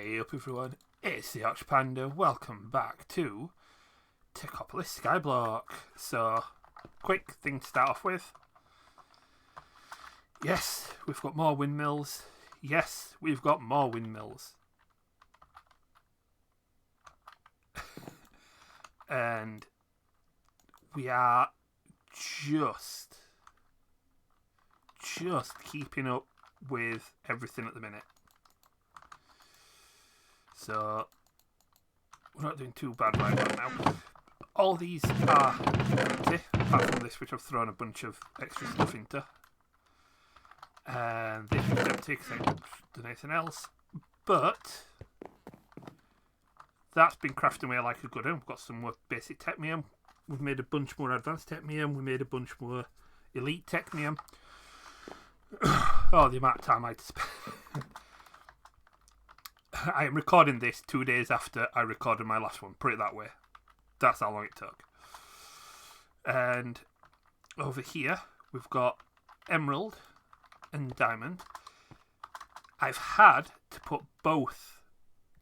Hey up everyone, it's the Yorkshire Panda. Welcome back to Technopolis Skyblock. So, quick thing to start off with. Yes, we've got more windmills. Yes, we've got more windmills. And we are just keeping up with everything at the minute. So, we're not doing too bad right now. All these are empty, apart from this, which I've thrown a bunch of extra stuff into. And this is empty because I haven't done anything else. But, that's been crafting away like a good one. We've got some more basic technium. We've made a bunch more advanced technium. We made a bunch more elite technium. Oh, the amount of time I had to spend. I am recording this 2 days after I recorded my last one. Put it that way. That's how long it took. And over here, we've got emerald and diamond. I've had to put both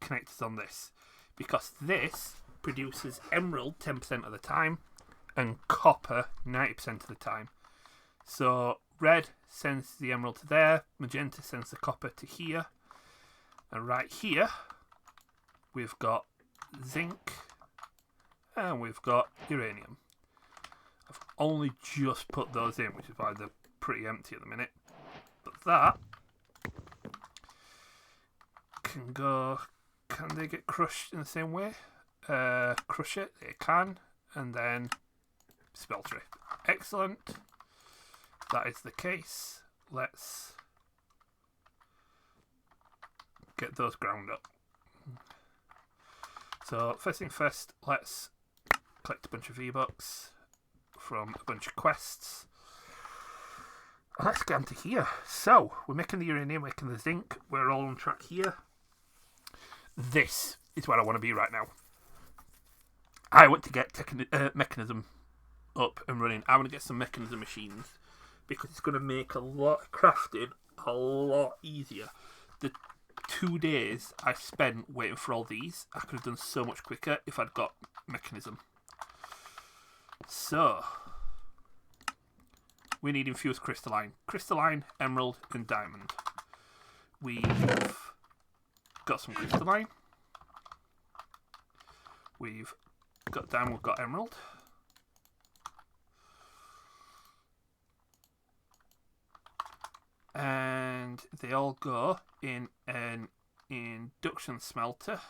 connectors on this because this produces emerald 10% of the time and copper 90% of the time. So red sends the emerald to there, magenta sends the copper to here. And right here, we've got zinc and we've got uranium. I've only just put those in, which is why they're pretty empty at the minute. But that can go... Can they get crushed in the same way? Crush it, they can, and then smelter it. Excellent. That is the case. Let's get those ground up. So first thing first, let's collect a bunch of V-Bucks from a bunch of quests. Let's get into here. So we're making the uranium, making the zinc. We're all on track here. This is where I want to be right now. I want to get Mekanism up and running. I want to get some Mekanism machines because it's going to make a lot of crafting a lot easier. The 2 days I spent waiting for all these, I could have done so much quicker if I'd got Mekanism. So, we need infused crystalline. Crystalline, emerald, and diamond. We've got some crystalline. We've got diamond, we've got emerald. And they all go in an Induction Smelter,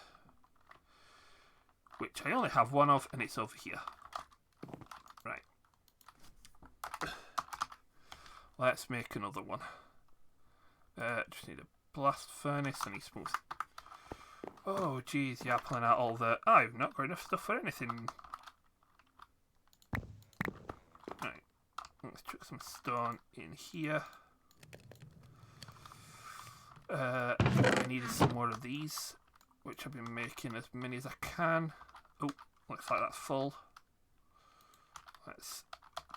which I only have one of, and it's over here. Right. Let's make another one. Just need a blast furnace. I need smooth. Oh, geez, yeah, pulling out all the... Oh, I've not got enough stuff for anything. Right. Let's chuck some stone in here. I needed some more of these, which I've been making as many as I can. Oh, looks like that's full. Let's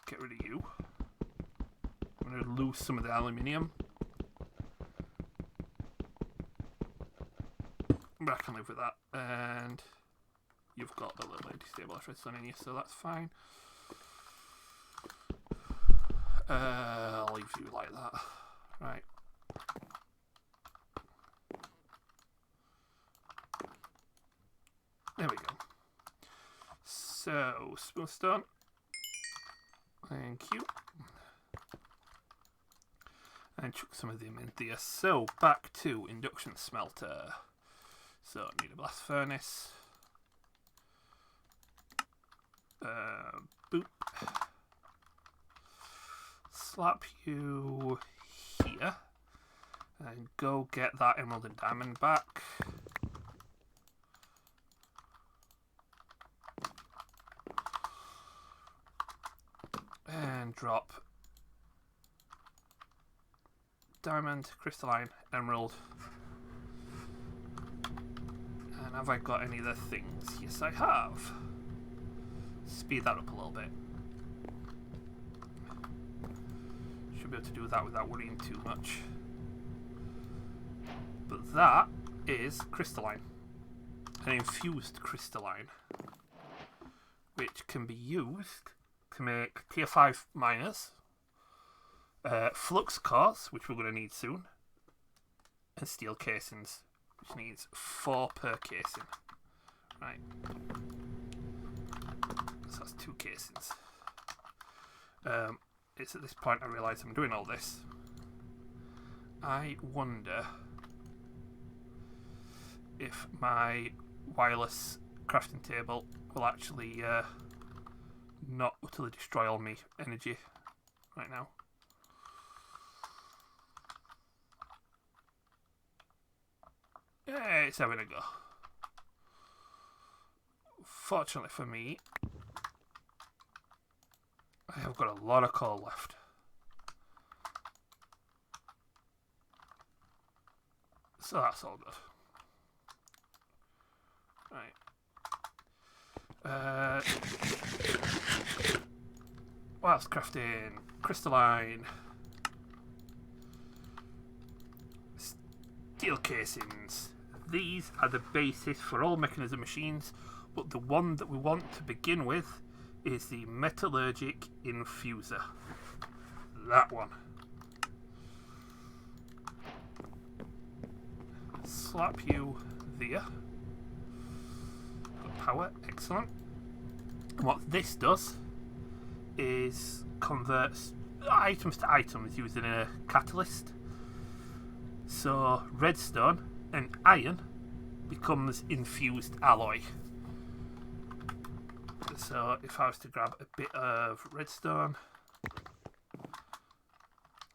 get rid of you. I'm going to lose some of the aluminium. But I can live with that. And you've got a little destabilized redstone in you, so that's fine. I'll leave you like that. Right. There we go. So, smooth stone. Thank you. And chuck some of them in there. So, back to Induction Smelter. So, need a blast furnace. Boop. Slap you here. And go get that emerald and diamond back. And drop diamond, crystalline, emerald. And have I got any other things? Yes, I have. Speed that up a little bit. Should be able to do that without worrying too much. But that is Crystalline. An infused Crystalline, which can be used to make tier 5 miners, flux cores, which we're going to need soon, and steel casings, which needs 4 per casing. Right. So that's 2 casings. It's at this point I realise I'm doing all this. I wonder if my wireless crafting table will actually not utterly destroy all my energy right now. Yeah, it's having a go. Fortunately for me, I have got a lot of coal left. So that's all good. Right. Whilst crafting Crystalline, steel casings. These are the basis for all Mekanism machines, but the one that we want to begin with is the Metallurgic Infuser. That one. Slap you there. Power, excellent. And what this does is converts items to items using a catalyst. So redstone and iron becomes infused alloy. So if I was to grab a bit of redstone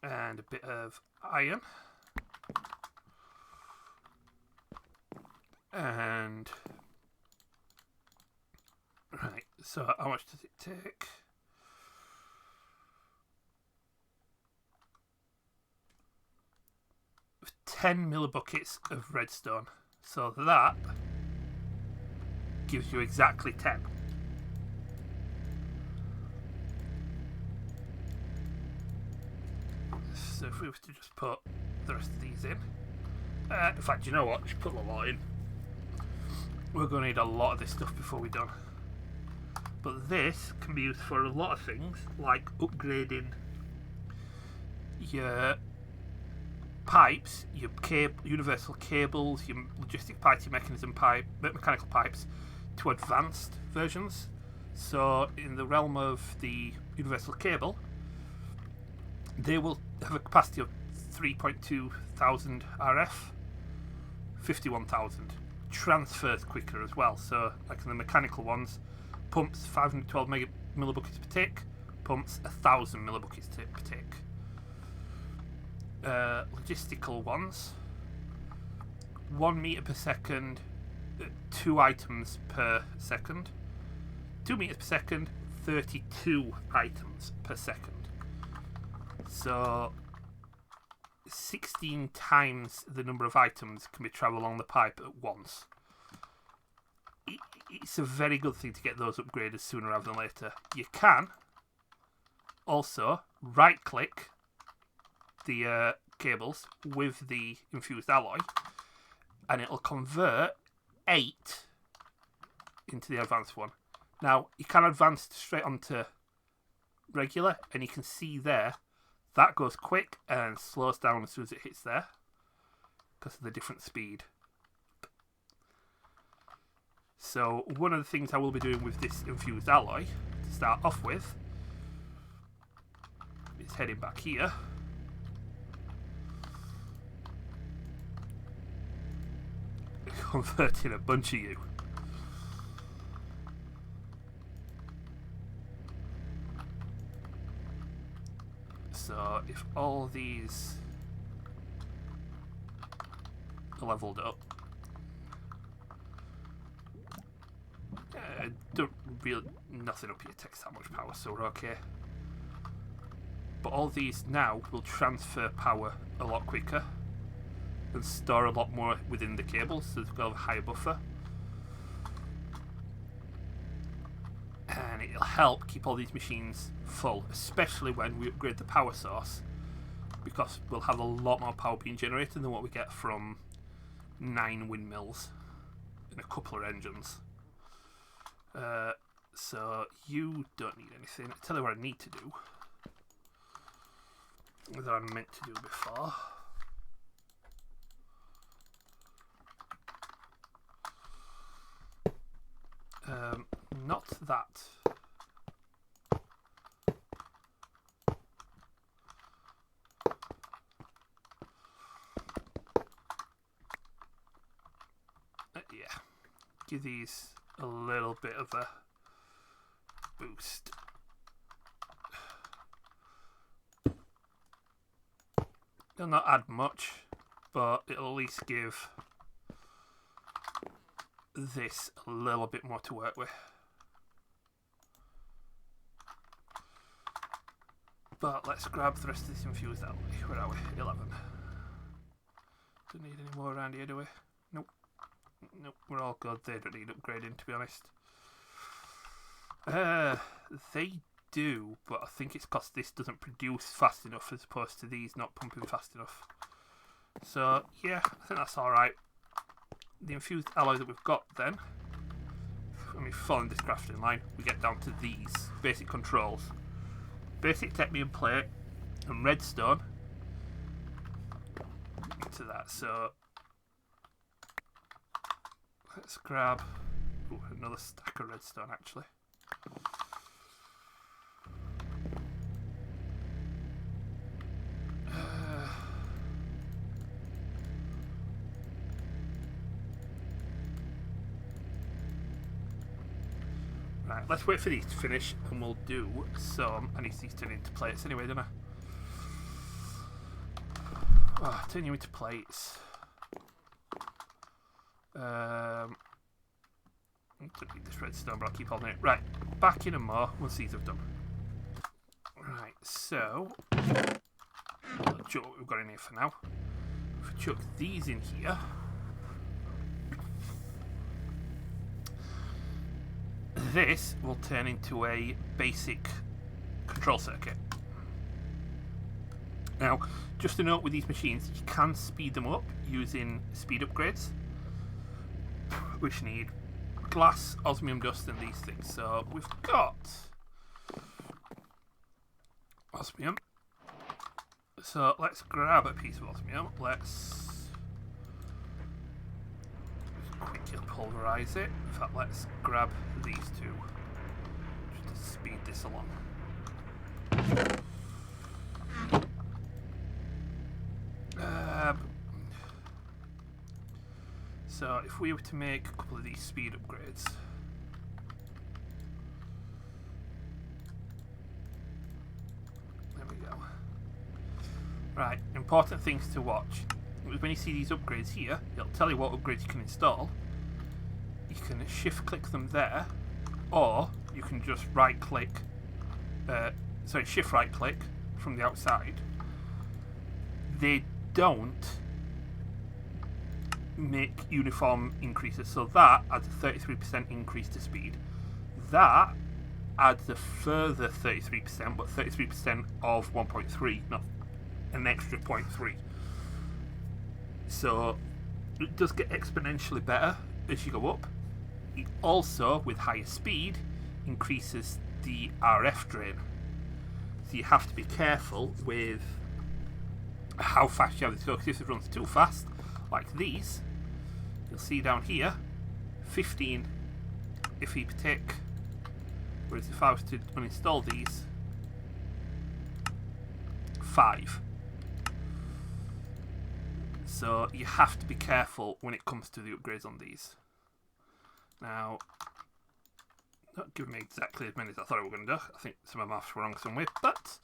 and a bit of iron and right, so how much does it take? With 10 millibuckets of redstone. So that gives you exactly 10. So if we were to just put the rest of these in. In fact, you know what? Just put a lot in. We're going to need a lot of this stuff before we're done. But this can be used for a lot of things, like upgrading your pipes, your universal cables, your logistic pipes, your mechanical pipes to advanced versions. So in the realm of the universal cable, they will have a capacity of 3.2 thousand RF, 51,000. Transfers quicker as well. So like in the mechanical ones, pumps 512 millibuckets per tick, pumps 1,000 millibuckets per tick. Logistical ones, 1 meter per second, 2 items per second. 2 meters per second, 32 items per second. So 16 times the number of items can be travelled along the pipe at once. It's a very good thing to get those upgraded sooner rather than later. You can also right click the cables with the infused alloy and it'll convert 8 into the advanced one. Now you can advance straight onto regular and you can see there that goes quick and slows down as soon as it hits there because of the different speed. So one of the things I will be doing with this infused alloy to start off with is heading back here. Converting a bunch of you. So if all these are leveled up, nothing up here takes that much power, so we're okay. But all these now will transfer power a lot quicker and store a lot more within the cables, so they've got a higher buffer. And it'll help keep all these machines full, especially when we upgrade the power source, because we'll have a lot more power being generated than what we get from 9 windmills and a couple of engines. So you don't need anything. I'll tell you what I need to do. That I meant to do before. Not that. Yeah. Give these a little bit of a boost. It'll not add much, but it'll at least give this a little bit more to work with. But let's grab the rest of this infused out. Where are we? 11. Don't need any more around here, do we? Nope. Nope, we're all good. They don't need upgrading, to be honest. They do, but I think it's because this doesn't produce fast enough as opposed to these not pumping fast enough. So, yeah, I think that's alright. The infused alloy that we've got then, when we follow this crafting line, we get down to these basic controls. Basic technium plate and redstone into that. So let's grab another stack of redstone actually. Right, let's wait for these to finish and we'll do some. I need these turn into plates anyway, don't I? Oh, turn you into plates. I don't need this redstone, but I'll keep holding it. Right, back in and more once these have done. Right, so let's chuck what we've got in here for now. If we chuck these in here. This will turn into a basic control circuit. Now, just a note with these machines, you can speed them up using speed upgrades, which need glass, osmium dust, and these things. So we've got osmium. So let's grab a piece of osmium. Let's quickly pulverize it. In fact, let's grab these two just to speed this along. So if we were to make a couple of these speed upgrades, there we go. Right, important things to watch. When you see these upgrades here, it'll tell you what upgrades you can install. You can shift click them there, or you can just right click, shift right click from the outside. They don't make uniform increases, so that adds a 33% increase to speed. That adds a further 33%, but 33% of 1.3, not an extra 0.3. So it does get exponentially better as you go up. It also, with higher speed, increases the RF drain. So you have to be careful with how fast you have this go, because if it runs too fast, like these, you'll see down here, 15 if he tick, whereas if I was to uninstall these, 5. So you have to be careful when it comes to the upgrades on these. Now, not giving me exactly as many as I thought I were going to do. I think some of my maths were wrong somewhere, but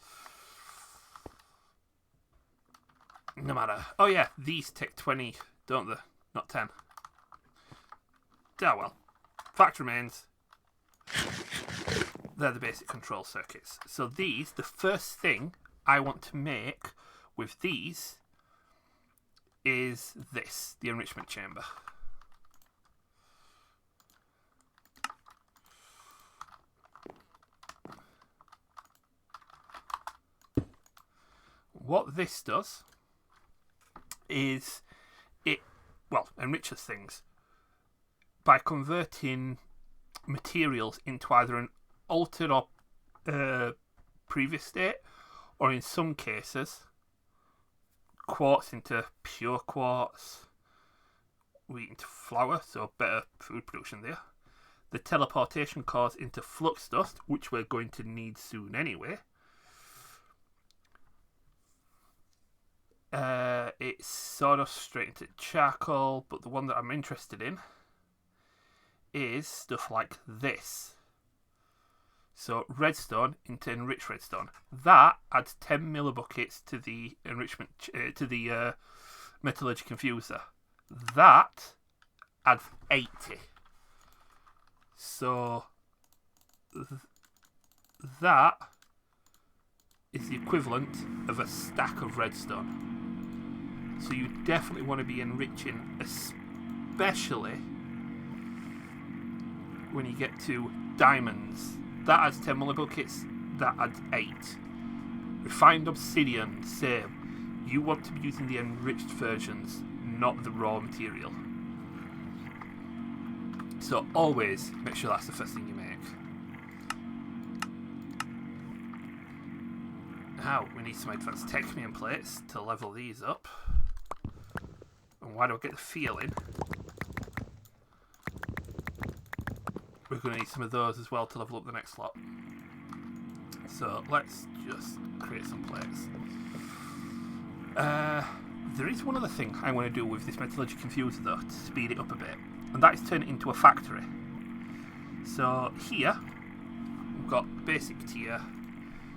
no matter. Oh yeah, these take 20, don't they? Not 10. Ah well. Fact remains, they're the basic control circuits. So these, the first thing I want to make with these is this, the Enrichment Chamber. What this does is it enriches things by converting materials into either an altered or previous state, or in some cases, quartz into pure quartz, wheat into flour, so better food production there. The teleportation cars into flux dust, which we're going to need soon anyway. It's sort of straight into charcoal, but the one that I'm interested in is stuff like this. So redstone into enriched redstone. That adds 10 millibuckets to the Metallurgic Infuser. That adds 80. So that is the equivalent of a stack of redstone. So you definitely want to be enriching, especially when you get to diamonds. That adds 10 millibuckets, that adds 8. Refined obsidian, same. You want to be using the enriched versions, not the raw material. So always make sure that's the first thing you make. Now we need some advanced technium plates to level these up. And why do I get the feeling we're going to need some of those as well to level up the next slot. So let's just create some plates. There is one other thing I want to do with this Metallurgic Infuser though, to speed it up a bit, and that is turn it into a factory. So here we've got basic tier.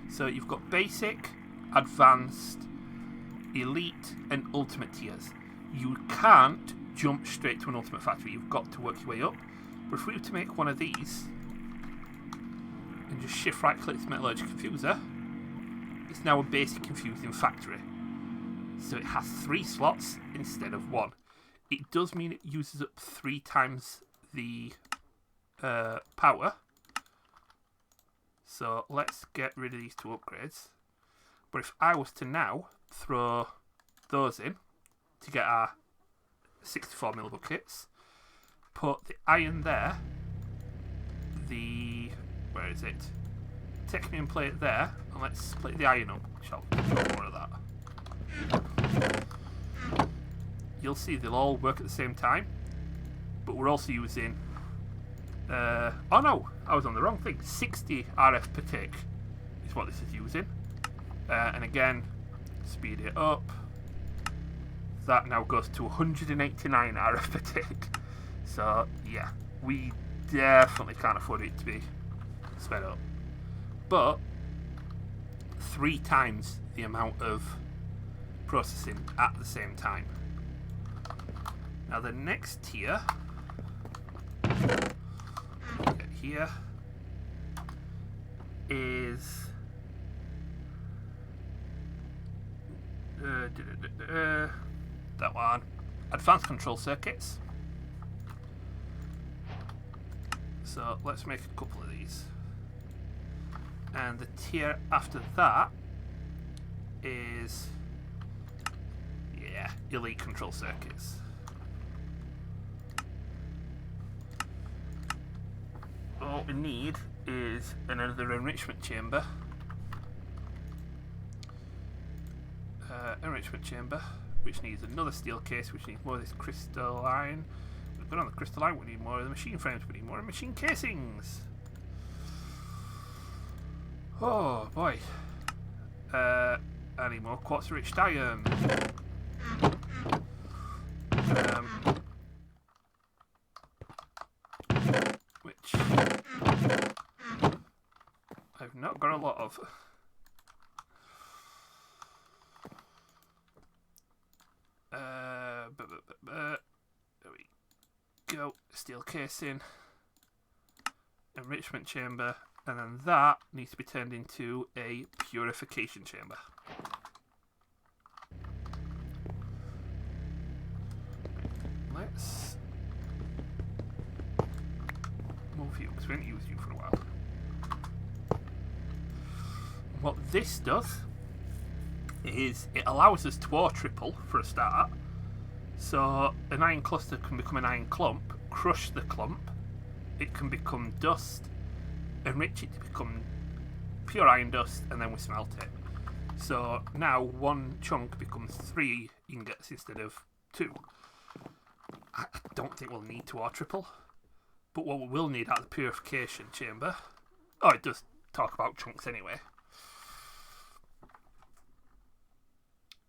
So you've got basic, advanced, elite and ultimate tiers. You can't jump straight to an ultimate factory, you've got to work your way up. But if we were to make one of these and just shift right click this Metallurgic Infuser, it's now a basic infusing factory. So it has 3 slots instead of 1. It does mean it uses up 3 times the power. So let's get rid of these 2 upgrades. But if I was to now throw those in to get our 64 millibuckets, put the iron there, the, where is it, technium plate there, and let's split the iron up, shall we? More of that. You'll see they'll all work at the same time, but we're also using, oh no, I was on the wrong thing, 60 RF per tick is what this is using, and again, speed it up, that now goes to 189 RF per tick. So, yeah, we definitely can't afford it to be sped up. But 3 times the amount of processing at the same time. Now the next tier, here, is that one, advanced control circuits. So let's make a couple of these. And the tier after that is, yeah, elite control circuits. All we need is another enrichment chamber. Enrichment chamber, which needs another steel case, which needs more of this crystalline. We've got on the crystalline, we need more of the machine frames, we need more of machine casings. Oh boy. I need more quartz rich iron. Which I've not got a lot of. There we go. Steel casing, enrichment chamber, and then that needs to be turned into a purification chamber. Let's move you, because we haven't used you for a while. What this does is it allows us to ore triple for a start, So an iron cluster can become an iron clump, crush the clump, it can become dust, enrich it to become pure iron dust, and then we smelt it. So now one chunk becomes 3 ingots instead of 2. I don't think we'll need 2 or triple, but what we will need out of the Purification Chamber... Oh, it does talk about chunks anyway.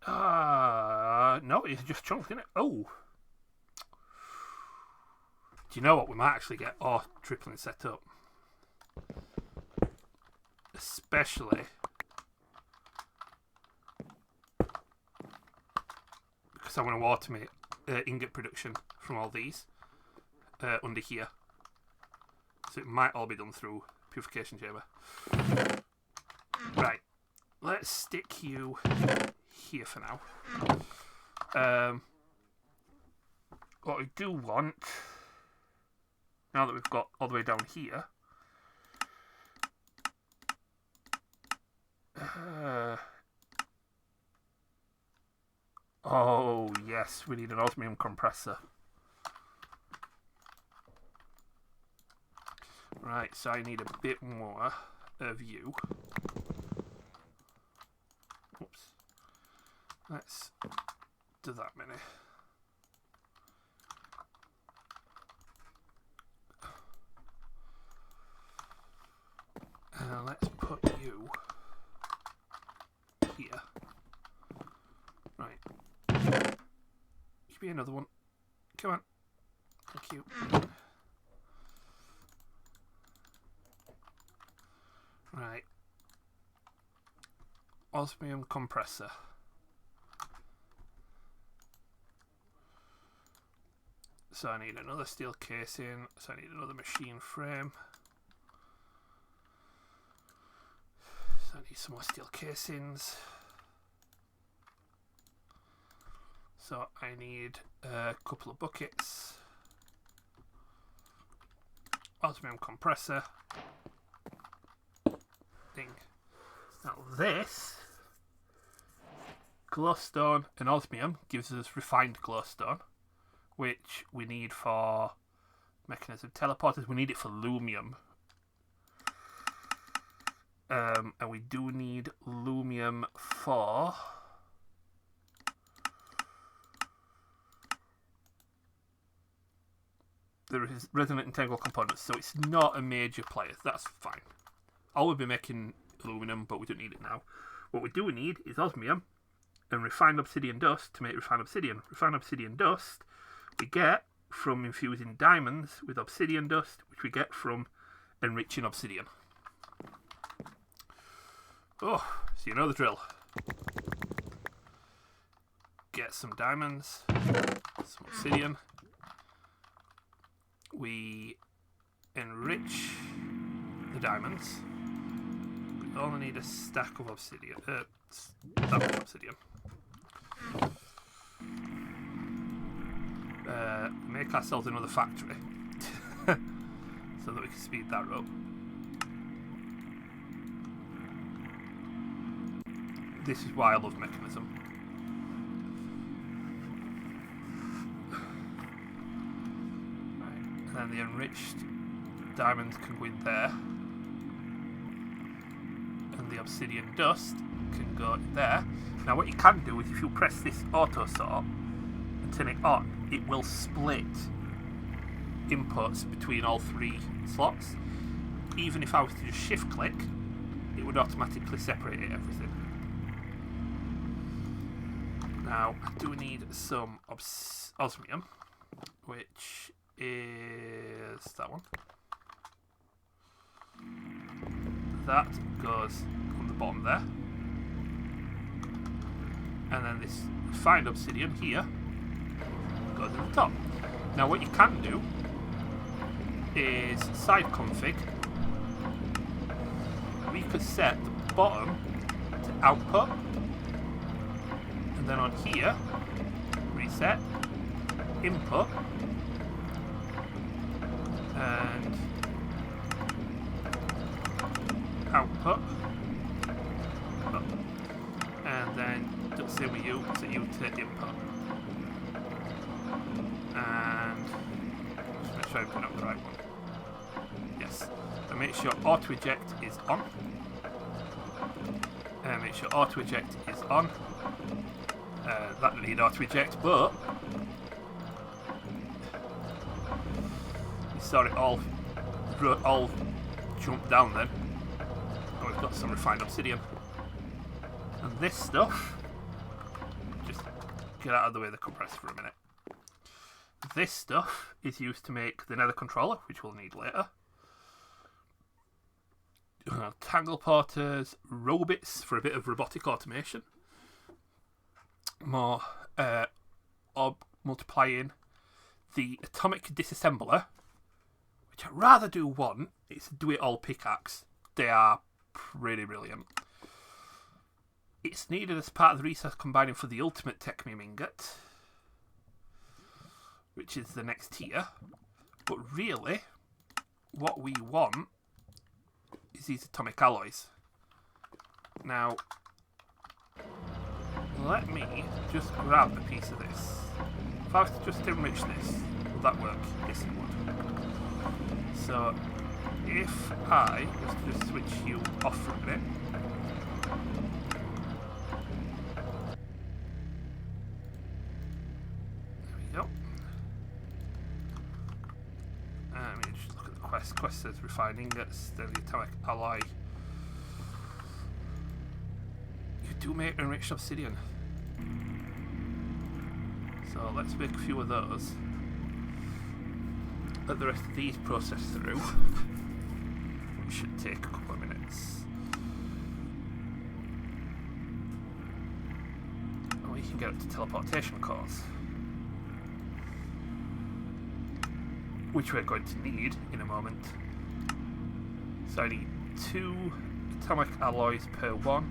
No, it's just chunks, isn't it? Oh. Do you know what? We might actually get ore tripling set up. Especially because I want to automate ingot production from all these under here. So it might all be done through Purification Chamber. Right. Let's stick you here for now. What we do want, now that we've got all the way down here, oh yes, we need an Osmium Compressor. Right, so I need a bit more of you. Oops. Let's do that many. Let's put you here. Right. Should be another one. Come on. Thank you. Right. Osmium Compressor. So I need another steel casing. So I need another machine frame. So I need some more steel casings. So I need a couple of buckets. Osmium Compressor. Thing. Now this glowstone and osmium gives us refined glowstone, which we need for Mekanism teleporters. We need it for lumium. And we do need lumium for the resonant integral components, so it's not a major player. That's fine. I will be making aluminum, but we don't need it now. What we do need is osmium and refined obsidian dust to make refined obsidian. Refined obsidian dust we get from infusing diamonds with obsidian dust, which we get from enriching obsidian. Oh, so you know the drill. Get some diamonds, some obsidian. We enrich the diamonds. We only need a stack of obsidian. That much obsidian. Make ourselves another factory so that we can speed that up. This is why I love Mekanism. Right. And then the enriched diamonds can go in there. And the obsidian dust can go in there. Now what you can do is if you press this auto sort and turn it on, it will split inputs between all 3 slots. Even if I was to just shift click, it would automatically separate everything. Now I do need some osmium, which is that one. That goes on the bottom there. And then this refined obsidian here goes at the top. Now what you can do is side config. We could set the bottom to output, and then on here reset input and output, and then same with you, set you to input. try and put up the right one. Yes. And make sure auto eject is on. And make sure auto eject is on. That need auto eject, but you saw it all jump down then. And we've got some refined obsidian. And this stuff, just get out of the way of the compressor for a minute. This stuff is used to make the nether controller, which we'll need later. Tangle porters, robots for a bit of robotic automation. More multiplying the atomic disassembler, which I rather do want. It's a do-it-all pickaxe. They are pretty brilliant. It's needed as part of the resource combining for the ultimate technium ingot, which is the next tier. But really, what we want is these atomic alloys. Now, let me just grab a piece of this. If I was to just enrich this, would that work? Yes, it would. So, if I was to just switch you off for a minute. There we go. Let me just look at the quest. Quest says refined ingots, then the atomic alloy. You do make enriched obsidian. So let's make a few of those. Let the rest of these process through. It should take a couple of minutes. And we can get up to teleportation cars, which we're going to need in a moment. So I need 2 atomic alloys per one.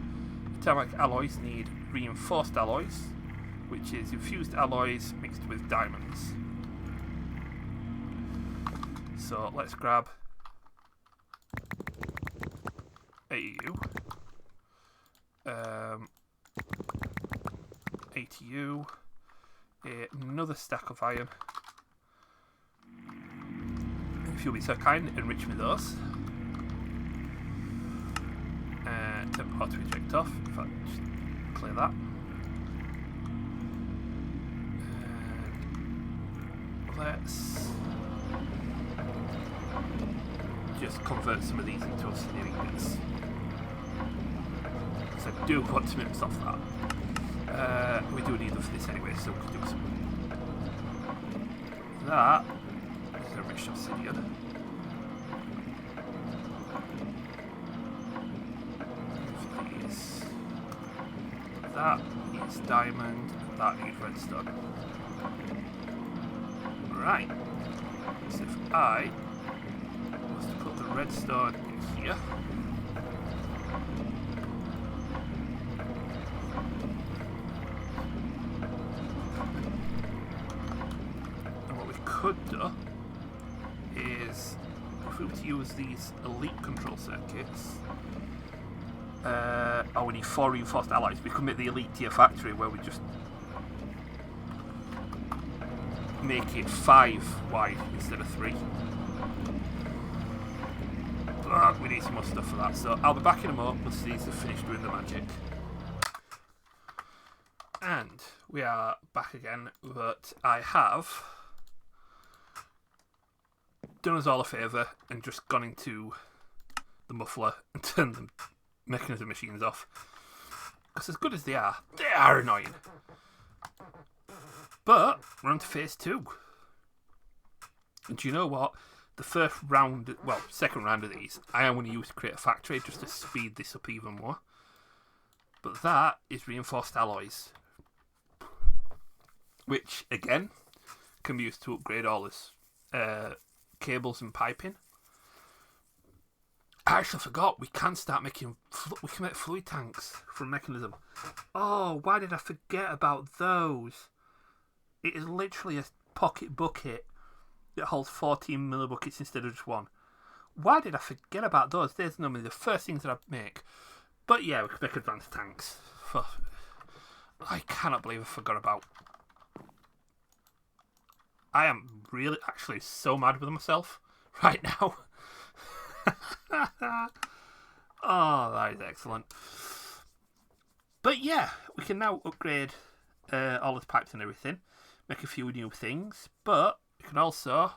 Atomic alloys need reinforced alloys, which is infused alloys mixed with diamonds. So let's grab AU, ATU, another stack of iron. If you'll be so kind, enrich me those. Temp auto eject off. In fact, just clear that. Let's just convert some of these into obsidian ingots. So I do want to mix off that. We do need them for this anyway, so we can do some. That is enriched obsidian. That is diamond, that needs redstone. Right. So if I was to put the redstone in here. And what we could do is, if we were to use these elite control circuits, we need 4 reinforced alloys. We could make the elite tier factory where we just make it 5 wide instead of 3. But we need some more stuff for that. So I'll be back in a moment once these have finished doing the magic. And we are back again, but I have done us all a favour and just gone into the muffler and turned the Mekanism machines off. Because as good as they are annoying. But we're on to phase 2. And do you know what? The first round, well, second round of these, I am going to use to create a factory just to speed this up even more. But that is reinforced alloys, which again can be used to upgrade all this cables and piping. I actually forgot we can start making we can make fluid tanks from Mekanism. Oh, why did I forget about those? It is literally a pocket bucket that holds 14 millibuckets instead of just 1. Why did I forget about those? There's normally the first things that I make. But yeah, we can make advanced tanks. I cannot believe I forgot about. I am really actually so mad with myself right now. Oh, that is excellent. But yeah, we can now upgrade all of the pipes and everything, make a few new things, but we can also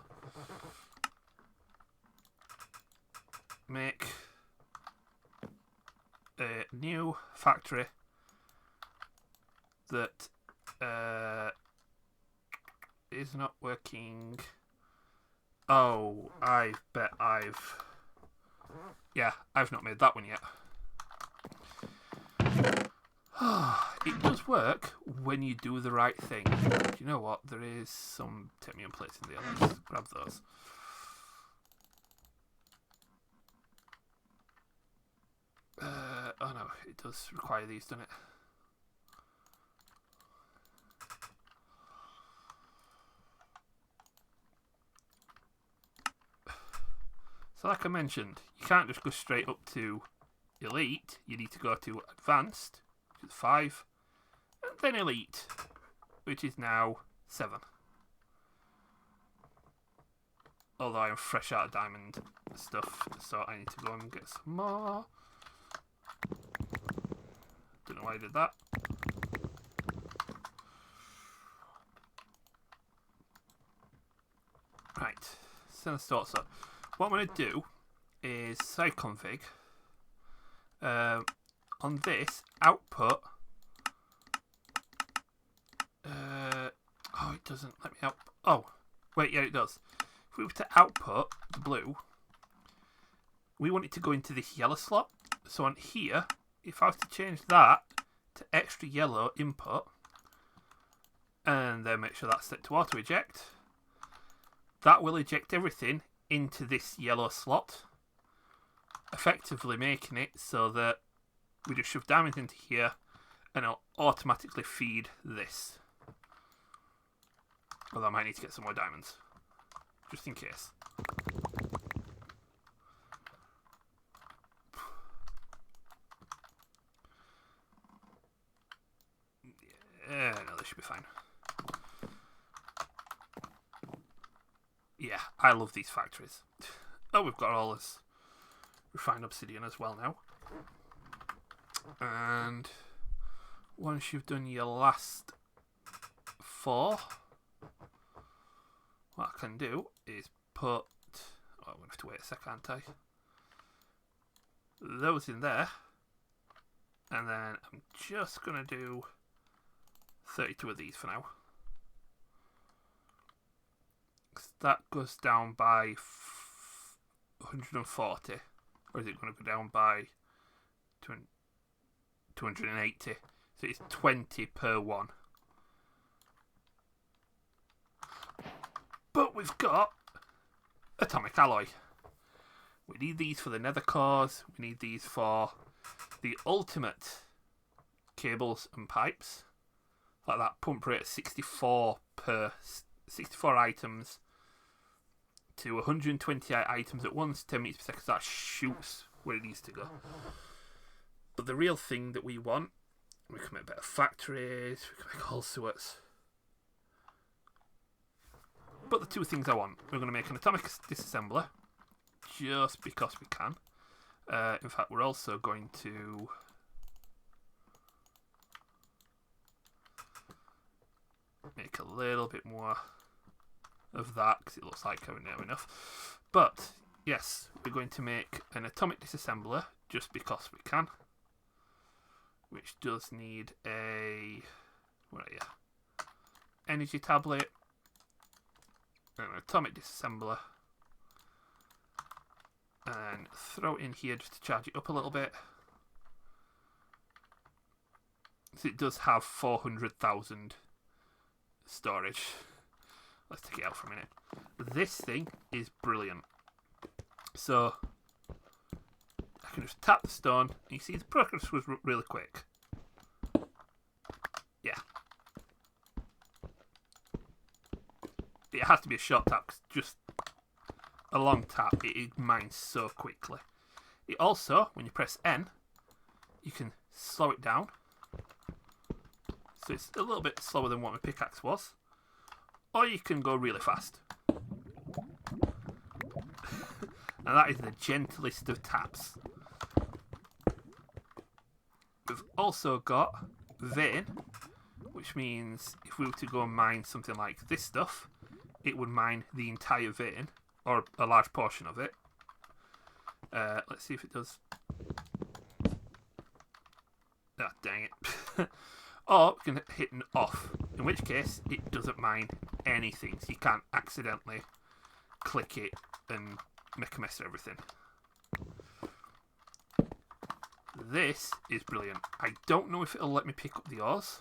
make a new factory that is not working. Oh, I bet I've not made that one yet. It does work when you do the right thing. Do you know what? There is some titanium plates in there. Let's grab those. Oh no, it does require these, doesn't it? So like I mentioned, you can't just go straight up to Elite. You need to go to Advanced, which is 5, and then Elite, which is now 7. Although I'm fresh out of diamond stuff, so I need to go and get some more. Don't know why I did that. Right, send the stores up. What I'm going to do is side config on this output. Oh, it doesn't let me out. Oh, wait, yeah, it does. If we were to output the blue, we want it to go into this yellow slot. So on here, if I was to change that to extra yellow input, and then make sure that's set to auto eject, that will eject everything into this yellow slot, effectively making it so that we just shove diamonds into here and it'll automatically feed this. Although I might need to get some more diamonds, just in case. Yeah, no, this should be fine. Yeah, I love these factories. Oh, we've got all this refined obsidian as well now. And once you've done your last 4, what I can do is put... Oh, I'm going to have to wait a sec, aren't I? Those in there. And then I'm just going to do 32 of these for now. That goes down by 140, or is it going to go down by 280? So it's 20 per one. But we've got atomic alloy. We need these for the nether cores. We need these for the ultimate cables and pipes. Like that pump rate of 64 items to 128 items at once, 10 meters per second. So that shoots where it needs to go. But the real thing that we want, we can make better factories, we can make all sorts. But the 2 things I want, we're going to make an atomic disassembler, just because we can. In fact, we're also going to make a little bit more of that, because it looks like I don't have enough. But yes, we're going to make an atomic disassembler just because we can, which does need a energy tablet and an atomic disassembler, and throw it in here just to charge it up a little bit. So it does have 400,000 storage. Let's take it out for a minute. This thing is brilliant. So I can just tap the stone, and you see the progress was really quick. Yeah. It has to be a short tap, 'cause just a long tap, it mines so quickly. It also, when you press N, you can slow it down. So it's a little bit slower than what my pickaxe was. Or you can go really fast. And that is the gentlest of taps. We've also got vein, which means if we were to go and mine something like this stuff, it would mine the entire vein, or a large portion of it. Let's see if it does. Ah, dang it. Or we can hit an off, in which case it doesn't mine anything, so you can't accidentally click it and make a mess of everything. This is brilliant. I don't know if it'll let me pick up the ores.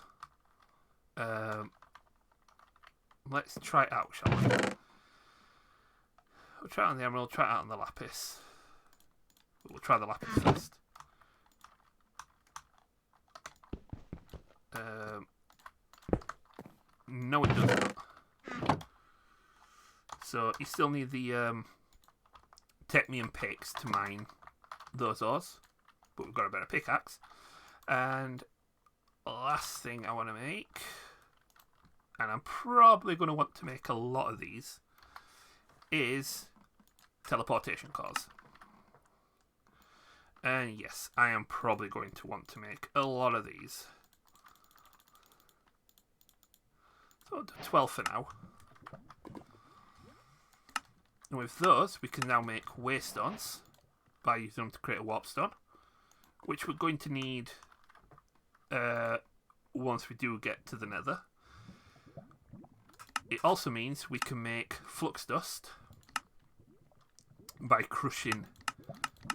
Let's try it out, shall we? We'll try it on the emerald, try it out on the lapis. We'll try the lapis first. No, it does not. So you still need the technium picks to mine those ores, but we've got a better pickaxe. And last thing I want to make, and I'm probably going to want to make a lot of these, is teleportation cars. And yes, I am probably going to want to make a lot of these. So I'll do 12 for now. And with those, we can now make waystones by using them to create a warp stone, which we're going to need once we do get to the nether. It also means we can make flux dust by crushing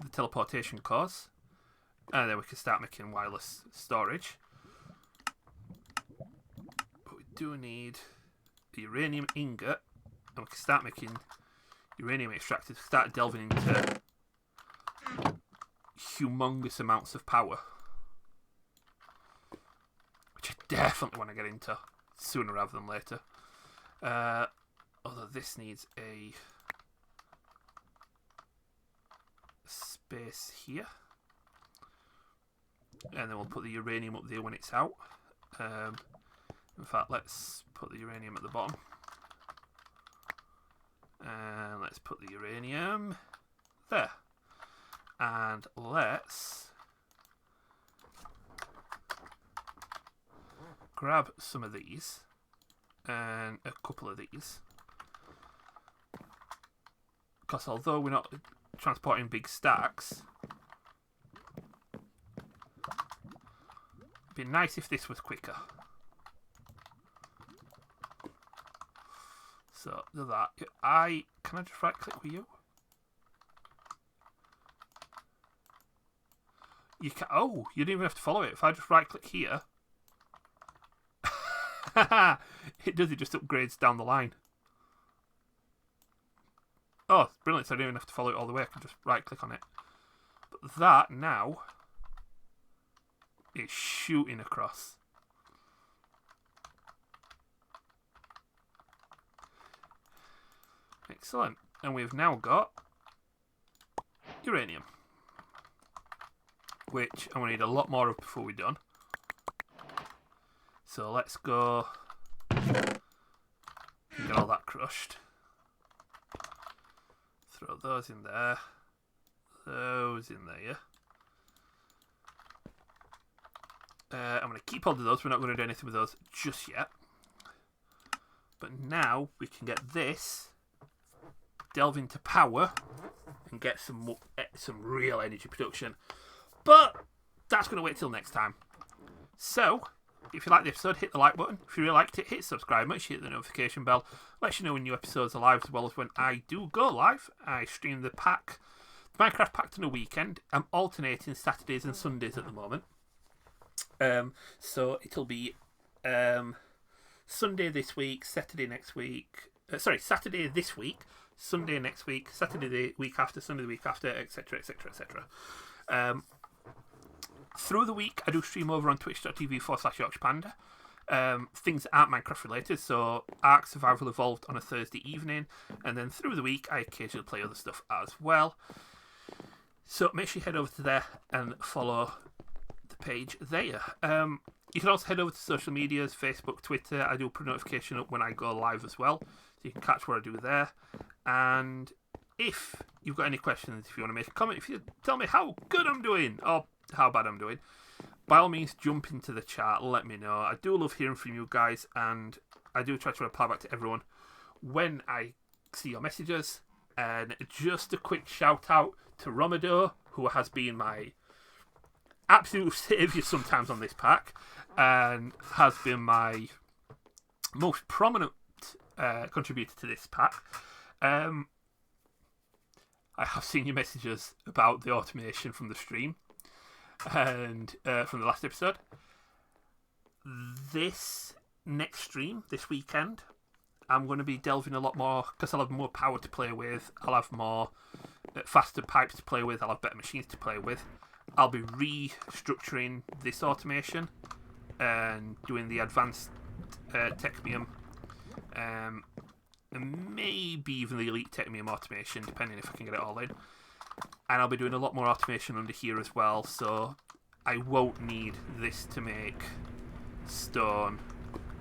the teleportation cores, and then we can start making wireless storage. But we do need the uranium ingot, and we can start making uranium extractors, start delving into humongous amounts of power, which I definitely want to get into sooner rather than later. Although this needs a space here, and then we'll put the uranium up there when it's out. In fact, let's put the uranium at the bottom, and let's put the uranium there, and let's grab some of these and a couple of these, because although we're not transporting big stacks, it'd be nice if this was quicker. So do that. Can I just right click with you? You can. Oh, you didn't even have to follow it. If I just right click here, it does. It just upgrades down the line. Oh, brilliant. So I don't even have to follow it all the way. I can just right click on it. But that now is shooting across. Excellent. And we've now got uranium, which I'm going to need a lot more of before we're done. So let's go and get all that crushed. Throw those in there. Those in there. I'm going to keep hold of those. We're not going to do anything with those just yet. But now we can get this, delve into power, and get some real energy production. But that's going to wait till next time. So, if you like the episode, hit the like button. If you really liked it, hit subscribe. Make sure you hit the notification bell. Let you know when new episodes are live, as well as when I do go live. I stream the Minecraft Pact on a weekend. I'm alternating Saturdays and Sundays at the moment. So it'll be Sunday this week, Saturday next week. Saturday this week, Sunday next week, Saturday the week after, Sunday the week after, etc., etc., etc. Through the week, I do stream over on twitch.tv/Yorkshire Panda. Things that aren't Minecraft related, so Ark Survival Evolved on a Thursday evening, and then through the week, I occasionally play other stuff as well. So make sure you head over to there and follow the page there. You can also head over to social medias, Facebook, Twitter. I do put a notification up when I go live as well, so you can catch what I do there. And if you've got any questions, if you want to make a comment, if you tell me how good I'm doing or how bad I'm doing, by all means, jump into the chat. Let me know. I do love hearing from you guys, and I do try to reply back to everyone when I see your messages. And just a quick shout out to Romado, who has been my absolute saviour sometimes on this pack, and has been my most prominent contributor to this pack. I have seen your messages about the automation from the stream and from the last episode. This next stream, this weekend, I'm going to be delving a lot more, because I'll have more power to play with. I'll have more faster pipes to play with. I'll have better machines to play with. I'll be restructuring this automation and doing the advanced Techmium, and maybe even the elite Techmium automation, depending if I can get it all in. And I'll be doing a lot more automation under here as well, so I won't need this to make stone.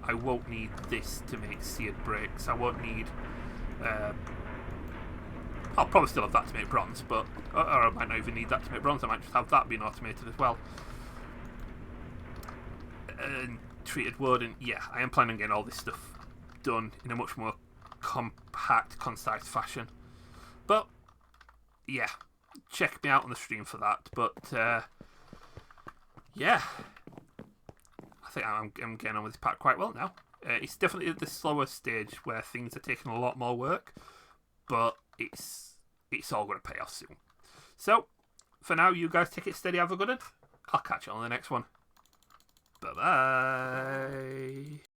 I won't need this to make seared bricks. I won't need... I'll probably still have that to make bronze, but... Or I might not even need that to make bronze. I might just have that being automated as well. And treated wood, and yeah, I am planning on getting all this stuff done in a much more compact, concise fashion. But, yeah, check me out on the stream for that. But, yeah, I think I'm getting on with this pack quite well now. It's definitely at the slower stage where things are taking a lot more work, but it's all going to pay off soon. So, for now, you guys take it steady, have a good one. I'll catch you on the next one. Bye-bye.